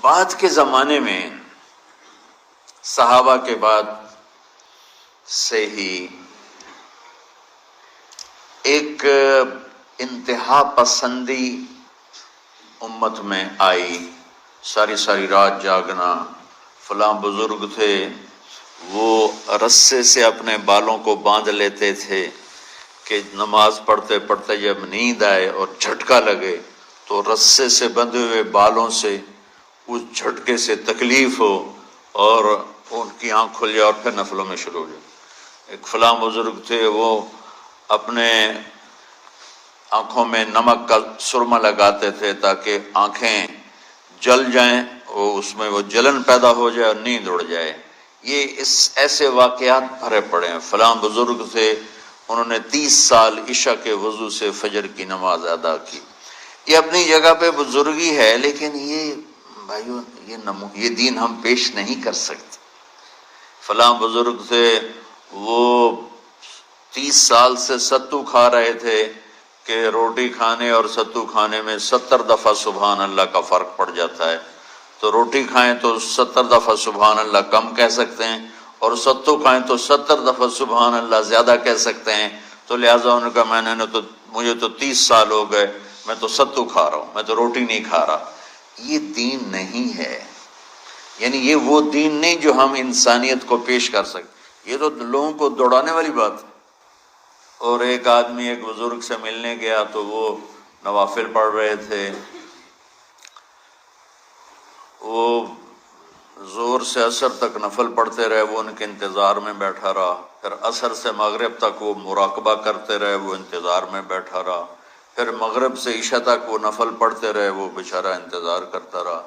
بعد کے زمانے میں صحابہ کے بعد سے ہی ایک انتہا پسندی امت میں آئی، ساری ساری رات جاگنا۔ فلاں بزرگ تھے، وہ رسے سے اپنے بالوں کو باندھ لیتے تھے کہ نماز پڑھتے پڑھتے جب نیند آئے اور جھٹکا لگے تو رسے سے بندھے ہوئے بالوں سے اس جھٹکے سے تکلیف ہو اور ان کی آنکھ کھل جائے اور پھر نفلوں میں شروع ہو جائے۔ ایک فلاں بزرگ تھے، وہ اپنے آنکھوں میں نمک کا سرما لگاتے تھے تاکہ آنکھیں جل جائیں، اس میں وہ جلن پیدا ہو جائے اور نیند اڑ جائے۔ یہ ایسے واقعات بھرے پڑے ہیں۔ فلاں بزرگ تھے، انہوں نے 30 سال عشاء کے وضو سے فجر کی نماز ادا کی۔ یہ اپنی جگہ پہ بزرگی ہے، لیکن یہ بھائیو یہ دین ہم پیش نہیں کر سکتے۔ فلاں بزرگ تھے، وہ 30 سال سے ستو کھا رہے تھے کہ روٹی کھانے اور ستو کھانے میں 70 دفعہ سبحان اللہ کا فرق پڑ جاتا ہے، تو روٹی کھائیں تو 70 دفعہ سبحان اللہ کم کہہ سکتے ہیں، اور ستو کھائیں تو 70 دفعہ سبحان اللہ زیادہ کہہ سکتے ہیں۔ تو لہٰذا انہوں نے کہا مجھے تو 30 سال ہو گئے، میں تو ستو کھا رہا ہوں، میں تو روٹی نہیں کھا رہا۔ یہ دین نہیں ہے، یعنی یہ وہ دین نہیں جو ہم انسانیت کو پیش کر سکتے۔ یہ تو لوگوں کو دوڑانے والی بات ہے۔ اور ایک آدمی ایک بزرگ سے ملنے گیا تو وہ نوافل پڑھ رہے تھے، وہ زور سے عصر تک نفل پڑھتے رہے، وہ ان کے انتظار میں بیٹھا رہا۔ پھر عصر سے مغرب تک وہ مراقبہ کرتے رہے، وہ انتظار میں بیٹھا رہا۔ پھر مغرب سے عشاء تک وہ نفل پڑھتے رہے، وہ بیچارہ انتظار کرتا رہا۔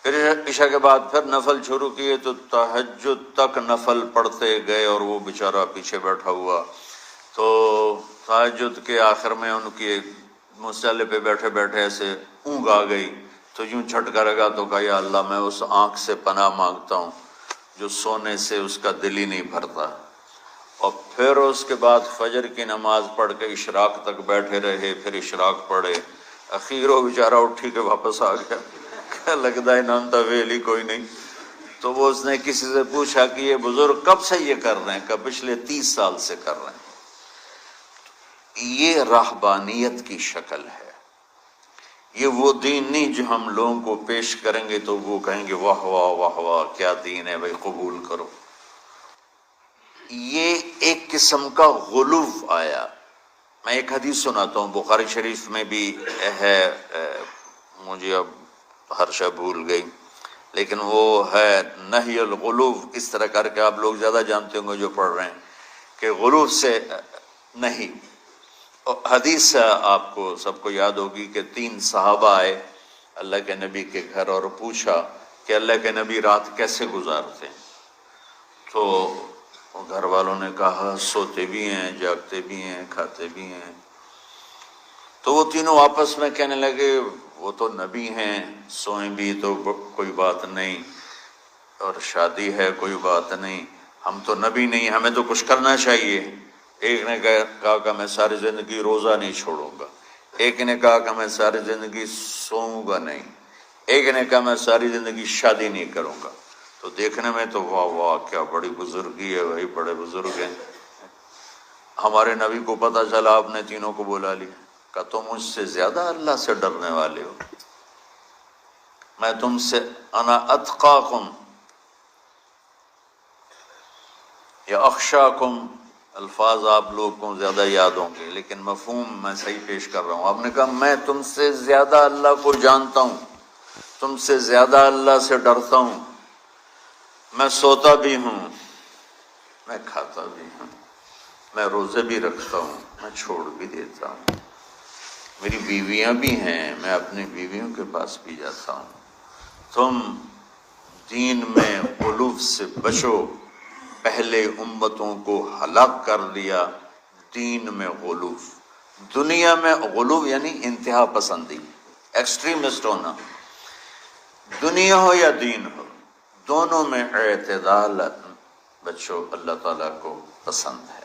پھر عشاء کے بعد پھر نفل شروع کیے تو تہجد تک نفل پڑھتے گئے اور وہ بیچارہ پیچھے بیٹھا ہوا۔ تو تہجد کے آخر میں ان کی مصلی پہ بیٹھے بیٹھے ایسے اونگ آ گئی، تو یوں جھٹکا لگا تو کہا یا اللہ میں اس آنکھ سے پناہ مانگتا ہوں جو سونے سے اس کا دل ہی نہیں بھرتا۔ اور پھر اس کے بعد فجر کی نماز پڑھ کے اشراق تک بیٹھے رہے، پھر اشراق پڑھے۔ اخیر وہ بیچارہ اٹھی کے واپس آ گیا، کہ لگتا ہے نام تھا ویلی کوئی نہیں۔ تو وہ اس نے کسی سے پوچھا کہ یہ بزرگ کب سے یہ کر رہے ہیں؟ کہ پچھلے 30 سال سے کر رہے ہیں۔ یہ راہبانیت کی شکل ہے، یہ وہ دین نہیں جو ہم لوگوں کو پیش کریں گے تو وہ کہیں گے واہ واہ واہ واہ کیا دین ہے بھائی، قبول کرو۔ یہ ایک قسم کا غلو آیا۔ میں ایک حدیث سناتا ہوں، بخاری شریف میں بھی ہے، مجھے اب ہر شے بھول گئی، لیکن وہ ہے نہی الغلو، اس طرح کر کے آپ لوگ زیادہ جانتے ہوں گے جو پڑھ رہے ہیں، کہ غلو سے نہیں۔ حدیث آپ کو سب کو یاد ہوگی کہ 3 صحابہ آئے اللہ کے نبی کے گھر اور پوچھا کہ اللہ کے نبی رات کیسے گزارتے ہیں؟ تو گھر والوں نے کہا سوتے بھی ہیں، جاگتے بھی ہیں، کھاتے بھی ہیں۔ تو وہ تینوں آپس میں کہنے لگے وہ تو نبی ہیں، سوئیں بھی تو کوئی بات نہیں، اور شادی ہے کوئی بات نہیں، ہم تو نبی نہیں، ہمیں تو کچھ کرنا چاہیے۔ ایک نے کہا کہ میں ساری زندگی روزہ نہیں چھوڑوں گا، ایک نے کہا کہ میں ساری زندگی سوؤں گا نہیں، ایک نے کہا میں ساری زندگی شادی نہیں کروں گا۔ تو دیکھنے میں تو واہ واہ کیا بڑی بزرگی ہے بھائی، بڑے بزرگ ہیں۔ ہمارے نبی کو پتہ چلا، آپ نے تینوں کو بلا لیا، کہ تم مجھ سے زیادہ اللہ سے ڈرنے والے ہو، میں تم سے انا اتقاکم یا اخشاکم، الفاظ آپ لوگوں کو زیادہ یاد ہوں گے لیکن مفہوم میں صحیح پیش کر رہا ہوں۔ آپ نے کہا میں تم سے زیادہ اللہ کو جانتا ہوں، تم سے زیادہ اللہ سے ڈرتا ہوں، میں سوتا بھی ہوں، میں کھاتا بھی ہوں، میں روزے بھی رکھتا ہوں، میں چھوڑ بھی دیتا ہوں، میری بیویاں بھی ہیں، میں اپنی بیویوں کے پاس بھی جاتا ہوں۔ تم دین میں غلو سے بچو، پہلے امتوں کو ہلاک کر دیا دین میں غلو۔ دنیا میں غلو یعنی انتہا پسندی، ایکسٹریمسٹ ہونا، دنیا ہو یا دین ہو، دونوں میں اعتدال بچو، اللہ تعالیٰ کو پسند ہے۔